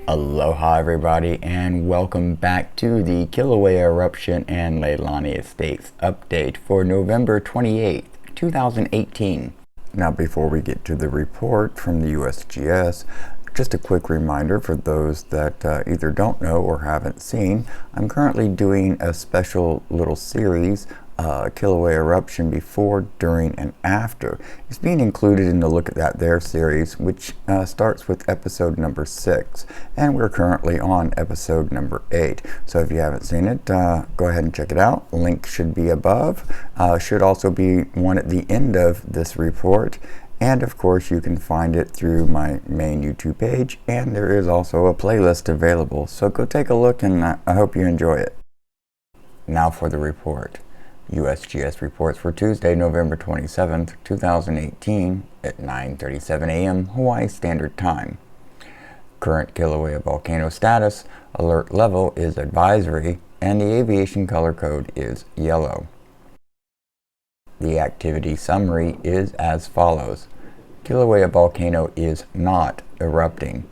Aloha everybody, and welcome back to the Kilauea Eruption and Leilani Estates update for November 28th, 2018. Now before we get to the report from the USGS, just a quick reminder for those that either don't know or haven't seen, I'm currently doing a special little series, Kilauea Eruption before, during, and after. It's being included in the Look at That There series, which starts with episode number 6, and we're currently on episode number 8. So if you haven't seen it, go ahead and check it out. Link should be above. Should also be one at the end of this report. And of course you can find it through my main YouTube page, and there is also a playlist available, so go take a look, and I hope you enjoy it. Now for the report. USGS reports for Tuesday, November 27th, 2018 at 9:37 a.m. Hawaii Standard Time. Current Kilauea volcano status, alert level is advisory, and the aviation color code is yellow. The activity summary is as follows. Kilauea volcano is not erupting.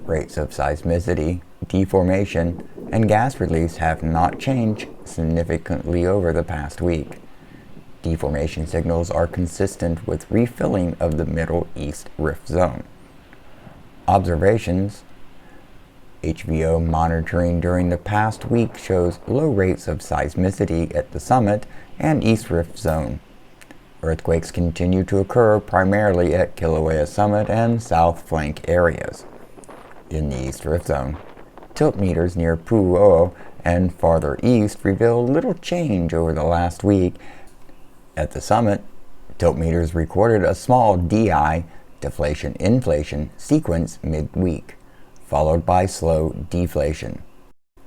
Rates of seismicity, deformation, and gas release have not changed significantly over the past week. Deformation signals are consistent with refilling of the Middle East Rift Zone. Observations. HVO monitoring during the past week shows low rates of seismicity at the summit and East Rift Zone. Earthquakes continue to occur primarily at Kilauea Summit and South Flank areas. In the East Rift Zone, tilt meters near Pahoa and farther east reveal little change over the last week. At the summit, tilt meters recorded a small DI, deflation-inflation, sequence mid-week, followed by slow deflation.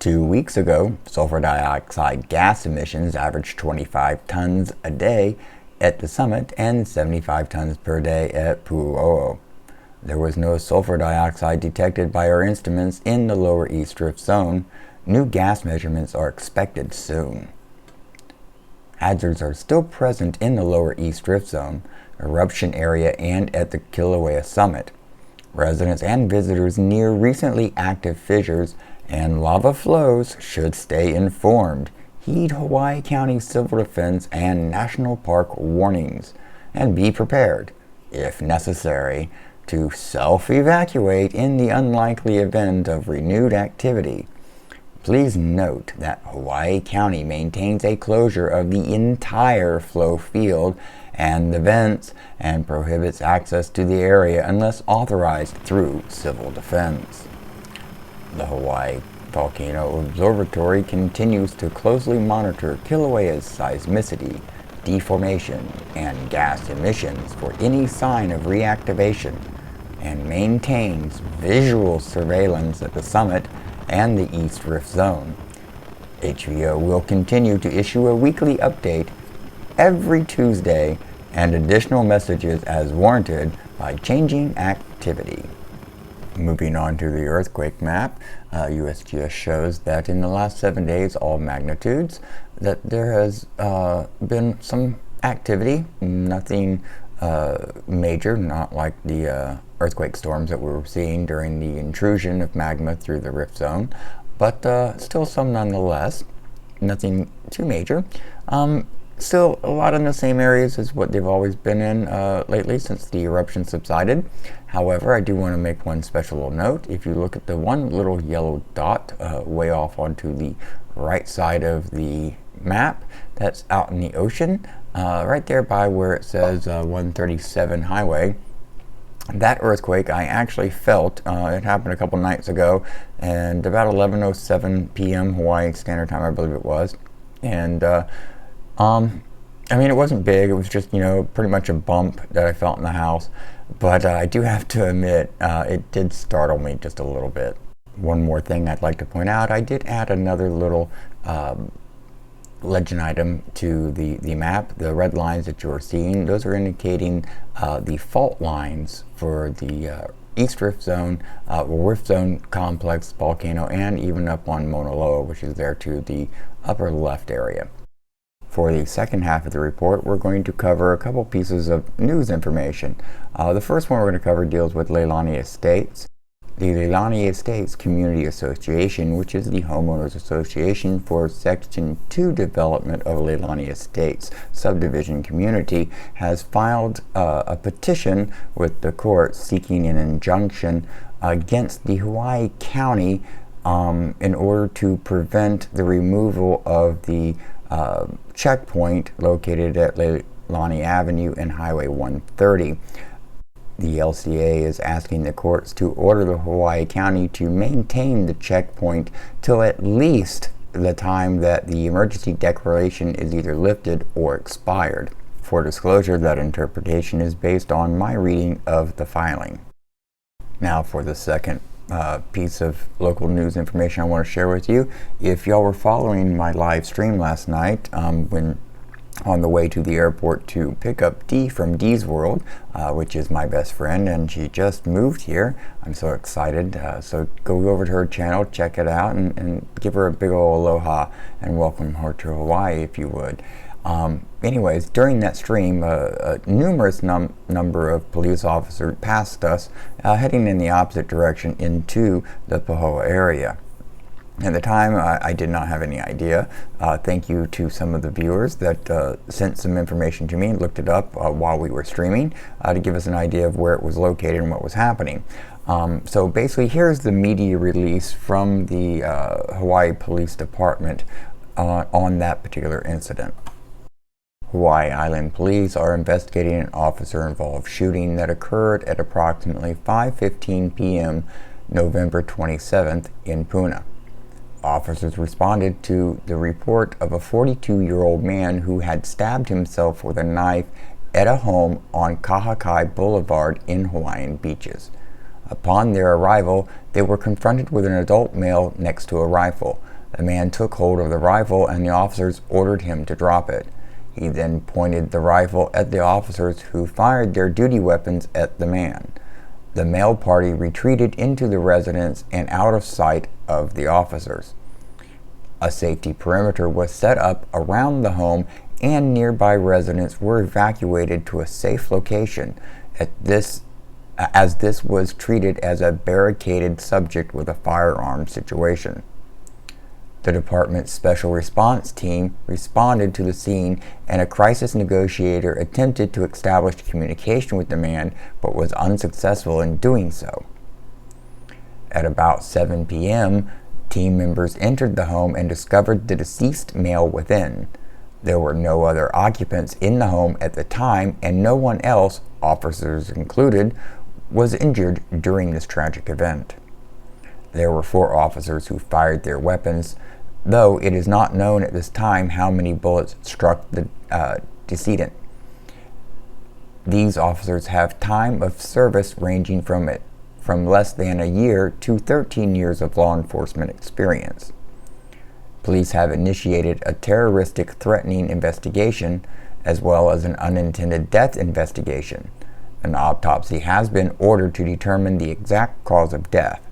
2 weeks ago, sulfur dioxide gas emissions averaged 25 tons a day at the summit and 75 tons per day at Pahoa. There was no sulfur dioxide detected by our instruments in the lower East Rift Zone. New gas measurements are expected soon. Hazards are still present in the lower East Rift Zone, eruption area, and at the Kilauea Summit. Residents and visitors near recently active fissures and lava flows should stay informed, heed Hawaii County Civil Defense and National Park warnings, and be prepared, if necessary, to self-evacuate in the unlikely event of renewed activity. Please note that Hawaii County maintains a closure of the entire flow field and the vents and prohibits access to the area unless authorized through civil defense. The Hawaii Volcano Observatory continues to closely monitor Kilauea's seismicity, deformation, and gas emissions for any sign of reactivation, and maintains visual surveillance at the summit and the East Rift Zone. HVO will continue to issue a weekly update every Tuesday and additional messages as warranted by changing activity. Moving on to the earthquake map, USGS shows that in the last 7 days, all magnitudes, that there has been some activity, nothing major, not like the earthquake storms that we were seeing during the intrusion of magma through the rift zone, but still some nonetheless, nothing too major. Still a lot in the same areas as what they've always been in lately since the eruption subsided. However, I do want to make one special note. If you look at the one little yellow dot way off onto the right side of the map, that's out in the ocean, right there by where it says 137 highway. That earthquake I actually felt. It happened a couple nights ago, and about 11:07 p.m. Hawaii Standard Time, I believe it was. And I mean, it wasn't big. It was just, pretty much a bump that I felt in the house. But I do have to admit, it did startle me just a little bit. One more thing I'd like to point out, I did add another little legend item to the map. The red lines that you're seeing, those are indicating the fault lines for the East Rift Zone, Rift Zone Complex volcano, and even up on Mauna Loa, which is there to the upper left area. For the second half of the report, we're going to cover a couple pieces of news information. The first one we're going to cover deals with Leilani Estates. The Leilani Estates Community Association, which is the homeowners association for Section 2 development of Leilani Estates subdivision community, has filed a petition with the court seeking an injunction against the Hawaii County in order to prevent the removal of the checkpoint located at Leilani Avenue and Highway 130. The LCA is asking the courts to order the Hawaii County to maintain the checkpoint till at least the time that the emergency declaration is either lifted or expired. For disclosure, that interpretation is based on my reading of the filing. Now for the second piece of local news information I want to share with you. If y'all were following my live stream last night, when on the way to the airport to pick up Dee from Dee's World, which is my best friend, and she just moved here. I'm so excited. So go over to her channel, check it out, and give her a big ol' aloha and welcome her to Hawaii if you would. Anyways, during that stream, a numerous number of police officers passed us, heading in the opposite direction into the Pahoa area. At the time, I did not have any idea. Thank you to some of the viewers that sent some information to me and looked it up while we were streaming to give us an idea of where it was located and what was happening. So basically, here's the media release from the Hawaii Police Department on that particular incident. Hawaii Island Police are investigating an officer-involved shooting that occurred at approximately 5:15 p.m. November 27th in Puna. Officers responded to the report of a 42-year-old man who had stabbed himself with a knife at a home on Kahakai Boulevard in Hawaiian Beaches. Upon their arrival, they were confronted with an adult male next to a rifle. The man took hold of the rifle and the officers ordered him to drop it. He then pointed the rifle at the officers, who fired their duty weapons at the man. The male party retreated into the residence and out of sight of the officers. A safety perimeter was set up around the home, and nearby residents were evacuated to a safe location as this was treated as a barricaded subject with a firearm situation. The department's special response team responded to the scene, and a crisis negotiator attempted to establish communication with the man, but was unsuccessful in doing so. At about 7 p.m., team members entered the home and discovered the deceased male within. There were no other occupants in the home at the time, and no one else, officers included, was injured during this tragic event. There were 4 officers who fired their weapons, though it is not known at this time how many bullets struck the decedent. These officers have time of service ranging from less than a year to 13 years of law enforcement experience. Police have initiated a terroristic threatening investigation as well as an unintended death investigation. An autopsy has been ordered to determine the exact cause of death.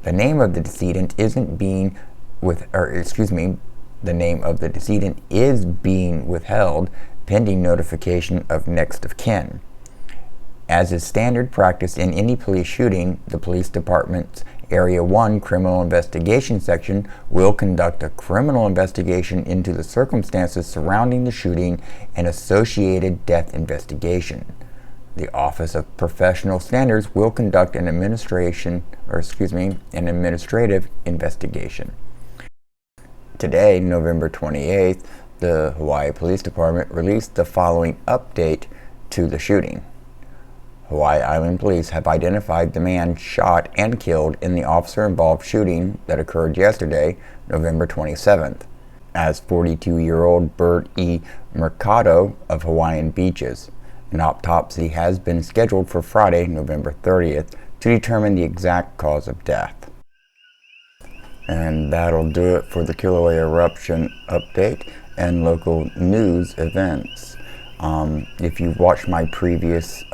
The name of the decedent the name of the decedent is being withheld pending notification of next of kin. As is standard practice in any police shooting, the police department's Area 1 Criminal Investigation Section will conduct a criminal investigation into the circumstances surrounding the shooting and associated death investigation. The Office of Professional Standards will conduct an administrative investigation. Today, November 28th, the Hawaii Police Department released the following update to the shooting. Hawaii Island Police have identified the man shot and killed in the officer-involved shooting that occurred yesterday, November 27th, as 42-year-old Bert E. Mercado of Hawaiian Beaches. An autopsy has been scheduled for Friday, November 30th, to determine the exact cause of death. And that'll do it for the Kilauea Eruption update and local news events. If you've watched my previous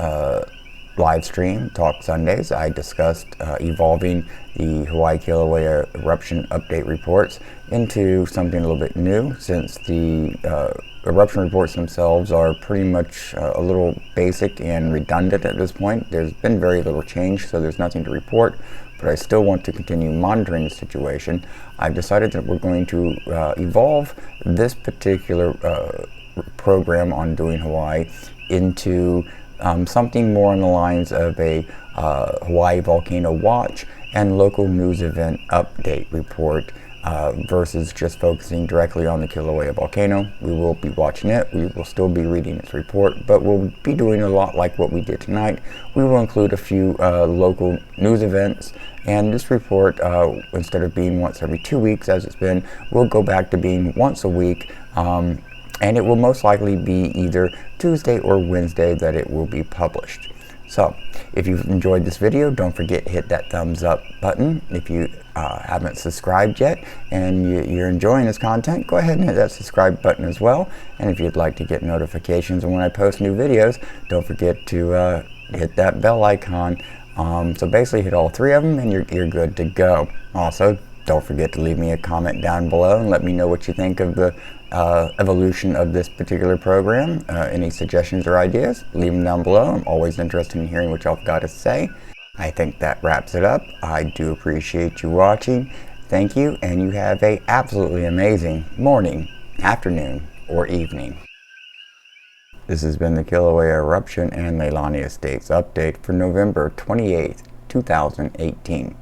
live stream, Talk Sundays, I discussed evolving the Hawaii Kilauea Eruption update reports into something a little bit new, since the eruption reports themselves are pretty much a little basic and redundant at this point. There's been very little change, so there's nothing to report. but I still want to continue monitoring the situation, I've decided that we're going to evolve this particular program on Doing Hawaii into something more on the lines of a Hawaii Volcano Watch and local news event update report versus just focusing directly on the Kilauea volcano. We will be watching it, we will still be reading its report, but we'll be doing a lot like what we did tonight. We will include a few local news events, and this report, instead of being once every 2 weeks as it's been, will go back to being once a week, and it will most likely be either Tuesday or Wednesday that it will be published. So, if you've enjoyed this video, don't forget to hit that thumbs up button. If you haven't subscribed yet and you're enjoying this content, go ahead and hit that subscribe button as well. And if you'd like to get notifications when I post new videos, don't forget to hit that bell icon. So basically hit all three of them and you're good to go. Also, don't forget to leave me a comment down below and let me know what you think of the evolution of this particular program. Any suggestions or ideas, leave them down below. I'm always interested in hearing what y'all have got to say. I think that wraps it up. I do appreciate you watching. Thank you, and you have a absolutely amazing morning, afternoon, or evening. This has been the Kilauea Eruption and Leilani Estates update for November 28th, 2018.